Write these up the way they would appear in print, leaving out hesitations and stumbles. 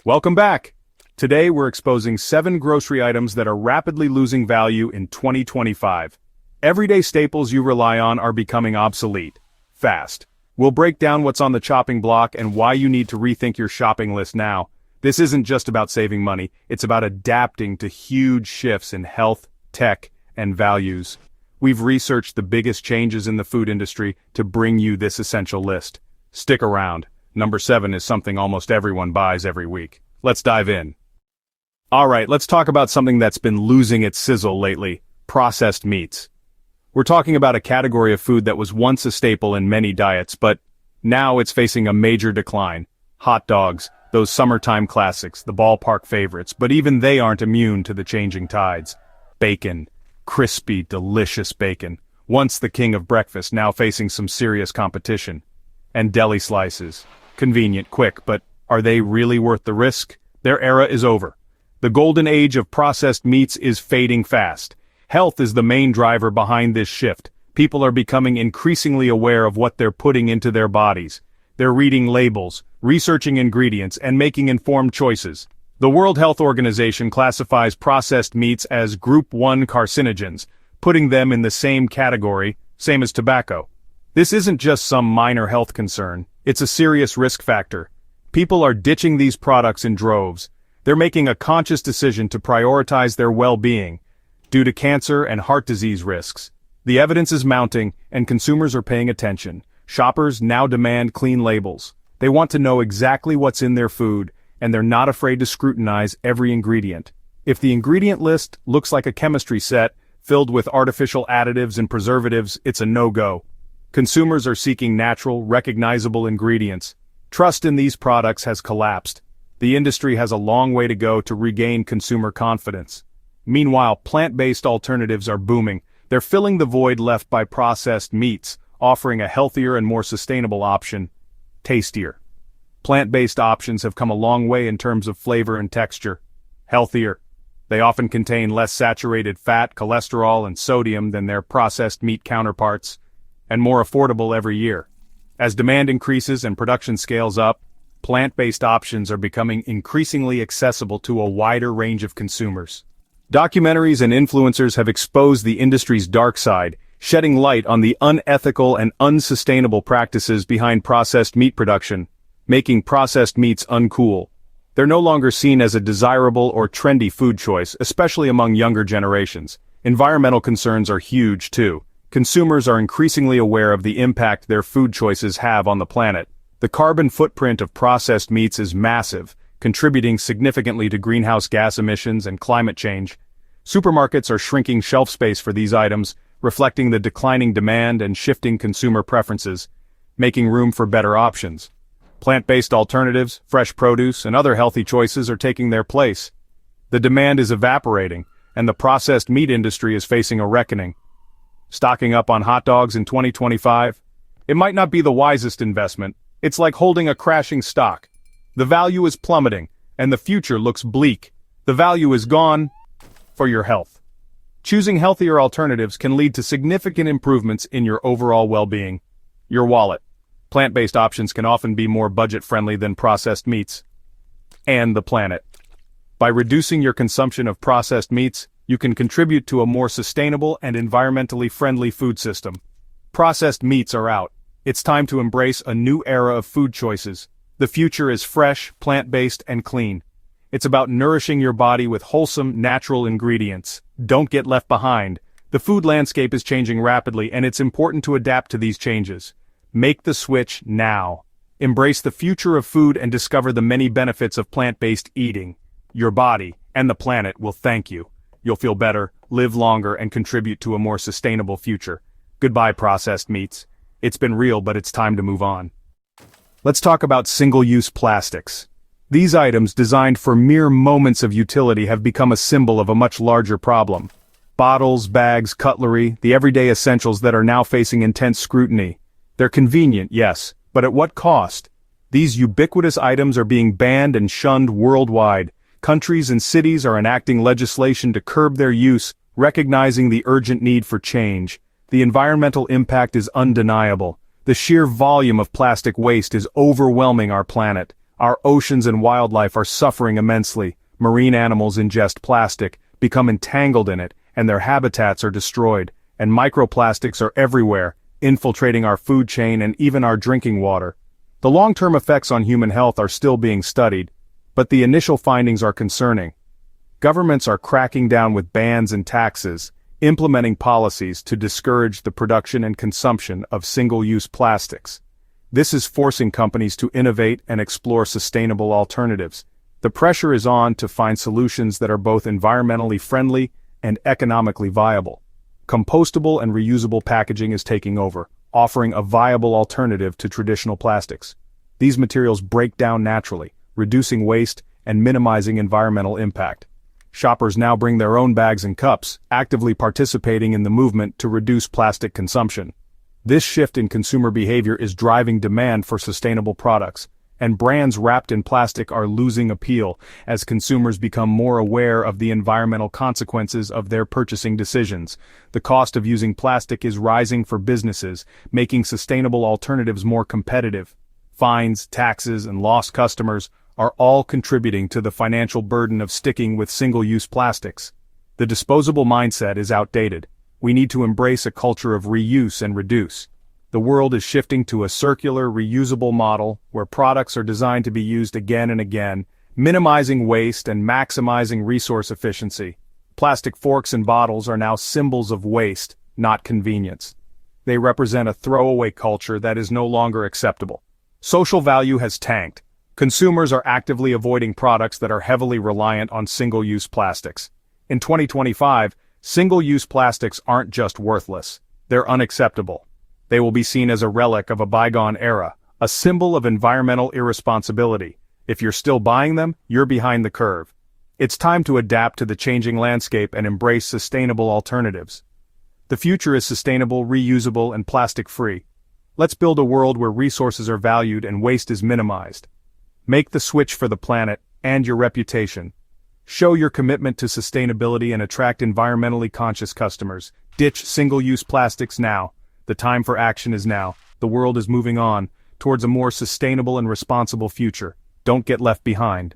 Welcome back! Today we're exposing 7 grocery items that are rapidly losing value in 2025. Everyday staples you rely on are becoming obsolete. Fast. We'll break down what's on the chopping block and why you need to rethink your shopping list now. This isn't just about saving money, it's about adapting to huge shifts in health, tech, and values. We've researched the biggest changes in the food industry to bring you this essential list. Stick around. Number 7 is something almost everyone buys every week. Let's dive in. Alright, let's talk about something that's been losing its sizzle lately: processed meats. We're talking about a category of food that was once a staple in many diets, but now it's facing a major decline. Hot dogs, those summertime classics, the ballpark favorites, but even they aren't immune to the changing tides. Bacon. Crispy, delicious bacon. Once the king of breakfast, now facing some serious competition. And deli slices. Convenient, quick, but are they really worth the risk? Their era is over. The golden age of processed meats is fading fast. Health is the main driver behind this shift. People are becoming increasingly aware of what they're putting into their bodies. They're reading labels, researching ingredients, and making informed choices. The World Health Organization classifies processed meats as Group 1 carcinogens, putting them in the same category, same as tobacco. This isn't just some minor health concern, it's a serious risk factor. People are ditching these products in droves. They're making a conscious decision to prioritize their well-being, due to cancer and heart disease risks. The evidence is mounting, and consumers are paying attention. Shoppers now demand clean labels. They want to know exactly what's in their food, and they're not afraid to scrutinize every ingredient. If the ingredient list looks like a chemistry set, filled with artificial additives and preservatives, it's a no-go. Consumers are seeking natural, recognizable ingredients. Trust in these products has collapsed. The industry has a long way to go to regain consumer confidence. Meanwhile, plant-based alternatives are booming. They're filling the void left by processed meats, offering a healthier and more sustainable option. Tastier. Plant-based options have come a long way in terms of flavor and texture. Healthier. They often contain less saturated fat, cholesterol, and sodium than their processed meat counterparts, and more affordable every year. As demand increases and production scales up, plant-based options are becoming increasingly accessible to a wider range of consumers. Documentaries and influencers have exposed the industry's dark side, shedding light on the unethical and unsustainable practices behind processed meat production, making processed meats uncool. They're no longer seen as a desirable or trendy food choice, especially among younger generations. Environmental concerns are huge too. Consumers are increasingly aware of the impact their food choices have on the planet. The carbon footprint of processed meats is massive, contributing significantly to greenhouse gas emissions and climate change. Supermarkets are shrinking shelf space for these items, reflecting the declining demand and shifting consumer preferences, making room for better options. Plant-based alternatives, fresh produce, and other healthy choices are taking their place. The demand is evaporating, and the processed meat industry is facing a reckoning. Stocking up on hot dogs in 2025? It might not be the wisest investment. It's like holding a crashing stock. The value is plummeting, and the future looks bleak. The value is gone for your health. Choosing healthier alternatives can lead to significant improvements in your overall well-being. Your wallet. Plant-based options can often be more budget-friendly than processed meats. And the planet. By reducing your consumption of processed meats, you can contribute to a more sustainable and environmentally friendly food system. Processed meats are out. It's time to embrace a new era of food choices. The future is fresh, plant-based, and clean. It's about nourishing your body with wholesome, natural ingredients. Don't get left behind. The food landscape is changing rapidly, and it's important to adapt to these changes. Make the switch now. Embrace the future of food and discover the many benefits of plant-based eating. Your body and the planet will thank you. You'll feel better, live longer, and contribute to a more sustainable future. Goodbye, processed meats. It's been real, but it's time to move on. Let's talk about single-use plastics. These items, designed for mere moments of utility, have become a symbol of a much larger problem. Bottles, bags, cutlery, the everyday essentials that are now facing intense scrutiny. They're convenient, yes, but at what cost? These ubiquitous items are being banned and shunned worldwide. Countries and cities are enacting legislation to curb their use, recognizing the urgent need for change. The environmental impact is undeniable. The sheer volume of plastic waste is overwhelming our planet. Our oceans and wildlife are suffering immensely. Marine animals ingest plastic, become entangled in it, and their habitats are destroyed, and microplastics are everywhere, infiltrating our food chain and even our drinking water. The long-term effects on human health are still being studied, but the initial findings are concerning. Governments are cracking down with bans and taxes, implementing policies to discourage the production and consumption of single-use plastics. This is forcing companies to innovate and explore sustainable alternatives. The pressure is on to find solutions that are both environmentally friendly and economically viable. Compostable and reusable packaging is taking over, offering a viable alternative to traditional plastics. These materials break down naturally, reducing waste and minimizing environmental impact. Shoppers now bring their own bags and cups, actively participating in the movement to reduce plastic consumption. This shift in consumer behavior is driving demand for sustainable products, and brands wrapped in plastic are losing appeal as consumers become more aware of the environmental consequences of their purchasing decisions. The cost of using plastic is rising for businesses, making sustainable alternatives more competitive. Fines, taxes, and lost customers are all contributing to the financial burden of sticking with single-use plastics. The disposable mindset is outdated. We need to embrace a culture of reuse and reduce. The world is shifting to a circular, reusable model where products are designed to be used again and again, minimizing waste and maximizing resource efficiency. Plastic forks and bottles are now symbols of waste, not convenience. They represent a throwaway culture that is no longer acceptable. Social value has tanked. Consumers are actively avoiding products that are heavily reliant on single-use plastics. In 2025, single-use plastics aren't just worthless, they're unacceptable. They will be seen as a relic of a bygone era, a symbol of environmental irresponsibility. If you're still buying them, you're behind the curve. It's time to adapt to the changing landscape and embrace sustainable alternatives. The future is sustainable, reusable, and plastic-free. Let's build a world where resources are valued and waste is minimized. Make the switch for the planet and your reputation. Show your commitment to sustainability and attract environmentally conscious customers. Ditch single-use plastics now. The time for action is now. The world is moving on towards a more sustainable and responsible future. Don't get left behind.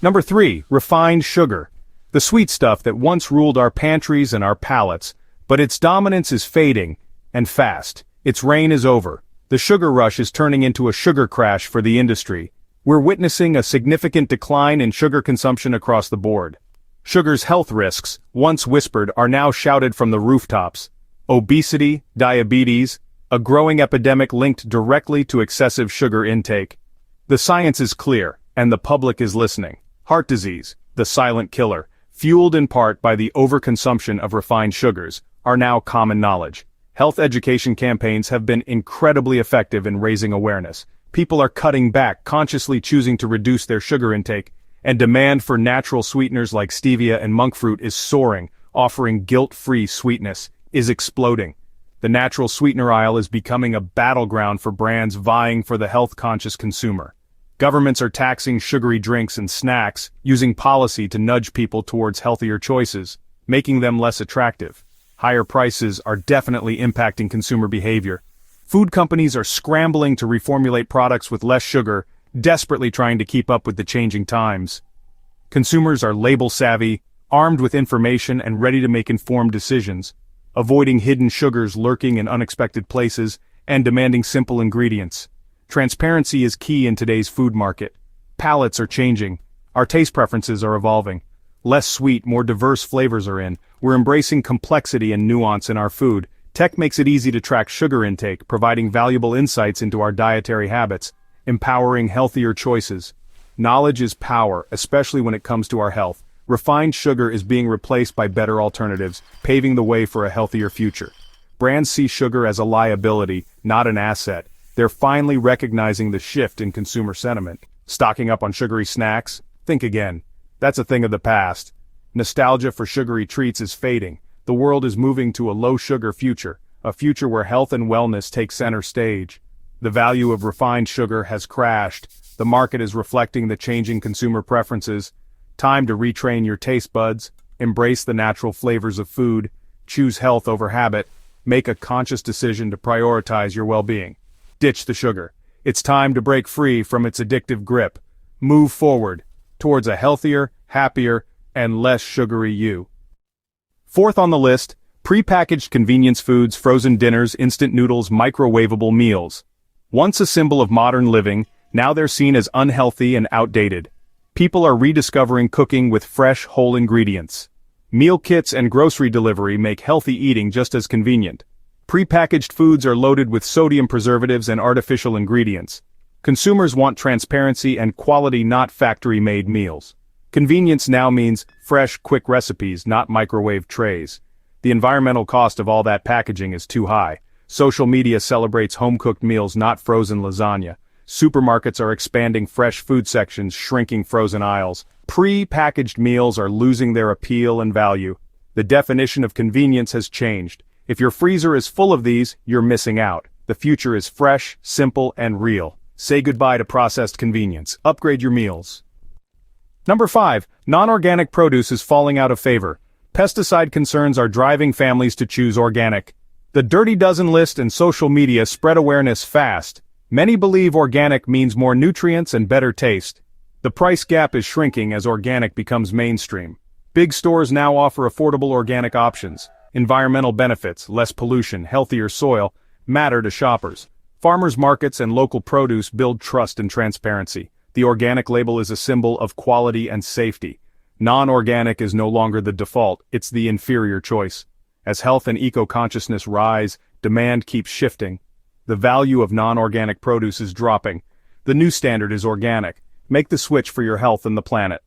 Number 3, refined sugar. The sweet stuff that once ruled our pantries and our palates, but its dominance is fading, and fast. Its reign is over. The sugar rush is turning into a sugar crash for the industry. We're witnessing a significant decline in sugar consumption across the board. Sugar's health risks, once whispered, are now shouted from the rooftops. Obesity, diabetes, a growing epidemic linked directly to excessive sugar intake. The science is clear, and the public is listening. Heart disease, the silent killer, fueled in part by the overconsumption of refined sugars, are now common knowledge. Health education campaigns have been incredibly effective in raising awareness. People are cutting back, consciously choosing to reduce their sugar intake, and demand for natural sweeteners like stevia and monk fruit is soaring, offering guilt-free sweetness is exploding. The natural sweetener aisle is becoming a battleground for brands vying for the health-conscious consumer. Governments are taxing sugary drinks and snacks, using policy to nudge people towards healthier choices, making them less attractive. Higher prices are definitely impacting consumer behavior. Food companies are scrambling to reformulate products with less sugar, desperately trying to keep up with the changing times. Consumers are label-savvy, armed with information and ready to make informed decisions, avoiding hidden sugars lurking in unexpected places, and demanding simple ingredients. Transparency is key in today's food market. Palates are changing. Our taste preferences are evolving. Less sweet, more diverse flavors are in. We're embracing complexity and nuance in our food. Tech makes it easy to track sugar intake, providing valuable insights into our dietary habits, empowering healthier choices. Knowledge is power, especially when it comes to our health. Refined sugar is being replaced by better alternatives, paving the way for a healthier future. Brands see sugar as a liability, not an asset. They're finally recognizing the shift in consumer sentiment. Stocking up on sugary snacks? Think again. That's a thing of the past. Nostalgia for sugary treats is fading. The world is moving to a low-sugar future, a future where health and wellness take center stage. The value of refined sugar has crashed. The market is reflecting the changing consumer preferences. Time to retrain your taste buds, embrace the natural flavors of food, choose health over habit, make a conscious decision to prioritize your well-being. Ditch the sugar. It's time to break free from its addictive grip. Move forward towards a healthier, happier, and less sugary you. Fourth on the list, prepackaged convenience foods, frozen dinners, instant noodles, microwavable meals. Once a symbol of modern living, now they're seen as unhealthy and outdated. People are rediscovering cooking with fresh, whole ingredients. Meal kits and grocery delivery make healthy eating just as convenient. Prepackaged foods are loaded with sodium preservatives and artificial ingredients. Consumers want transparency and quality, not factory-made meals. Convenience now means fresh, quick recipes, not microwave trays. The environmental cost of all that packaging is too high. Social media celebrates home-cooked meals, not frozen lasagna. Supermarkets are expanding fresh food sections, shrinking frozen aisles. Pre-packaged meals are losing their appeal and value. The definition of convenience has changed. If your freezer is full of these, you're missing out. The future is fresh, simple, and real. Say goodbye to processed convenience. Upgrade your meals. Number 5. Non-organic produce is falling out of favor. Pesticide concerns are driving families to choose organic. The Dirty Dozen list and social media spread awareness fast. Many believe organic means more nutrients and better taste. The price gap is shrinking as organic becomes mainstream. Big stores now offer affordable organic options. Environmental benefits, less pollution, healthier soil, matter to shoppers. Farmers markets and local produce build trust and transparency. The organic label is a symbol of quality and safety. Non-organic is no longer the default, it's the inferior choice. As health and eco-consciousness rise, demand keeps shifting. The value of non-organic produce is dropping. The new standard is organic. Make the switch for your health and the planet.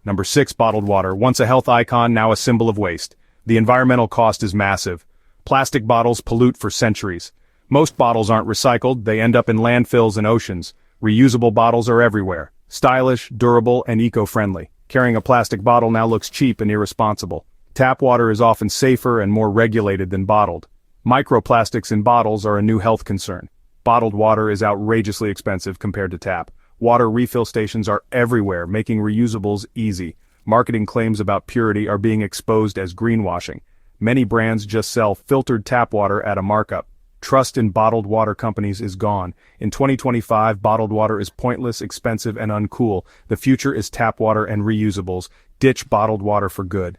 Number 6. Bottled water. Once a health icon, now a symbol of waste. The environmental cost is massive. Plastic bottles pollute for centuries. Most bottles aren't recycled, they end up in landfills and oceans. Reusable bottles are everywhere. Stylish, durable, and eco-friendly. Carrying a plastic bottle now looks cheap and irresponsible. Tap water is often safer and more regulated than bottled. Microplastics in bottles are a new health concern. Bottled water is outrageously expensive compared to tap. Water refill stations are everywhere, making reusables easy. Marketing claims about purity are being exposed as greenwashing. Many brands just sell filtered tap water at a markup. Trust in bottled water companies is gone. In 2025, bottled water is pointless, expensive, and uncool. The future is tap water and reusables. Ditch bottled water for good.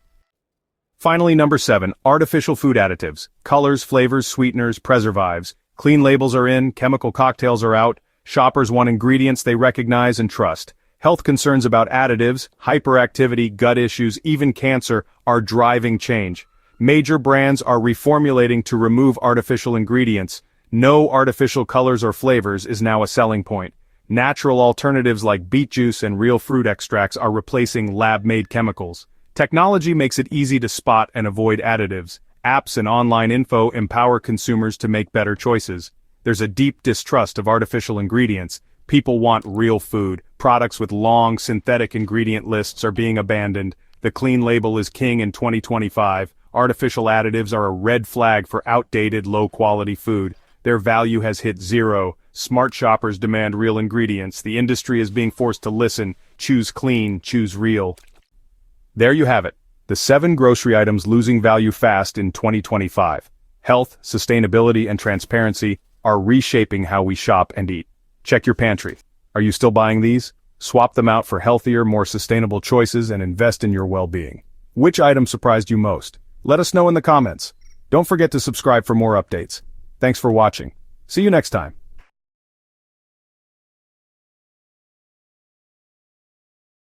Finally, number 7, artificial food additives. Colors, flavors, sweeteners, preservatives. Clean labels are in, chemical cocktails are out. Shoppers want ingredients they recognize and trust. Health concerns about additives, hyperactivity, gut issues, even cancer are driving change. Major brands are reformulating to remove artificial ingredients. No artificial colors or flavors is now a selling point. Natural alternatives like beet juice and real fruit extracts are replacing lab-made chemicals. Technology makes it easy to spot and avoid additives. Apps and online info empower consumers to make better choices. There's a deep distrust of artificial ingredients. People want real food. Products with long synthetic ingredient lists are being abandoned. The clean label is king in 2025. Artificial additives are a red flag for outdated, low-quality food. Their value has hit zero. Smart shoppers demand real ingredients. The industry is being forced to listen. Choose clean, choose real. There you have it. The 7 grocery items losing value fast in 2025. Health, sustainability, and transparency are reshaping how we shop and eat. Check your pantry. Are you still buying these? Swap them out for healthier, more sustainable choices and invest in your well-being. Which item surprised you most? Let us know in the comments. Don't forget to subscribe for more updates. Thanks for watching. See you next time.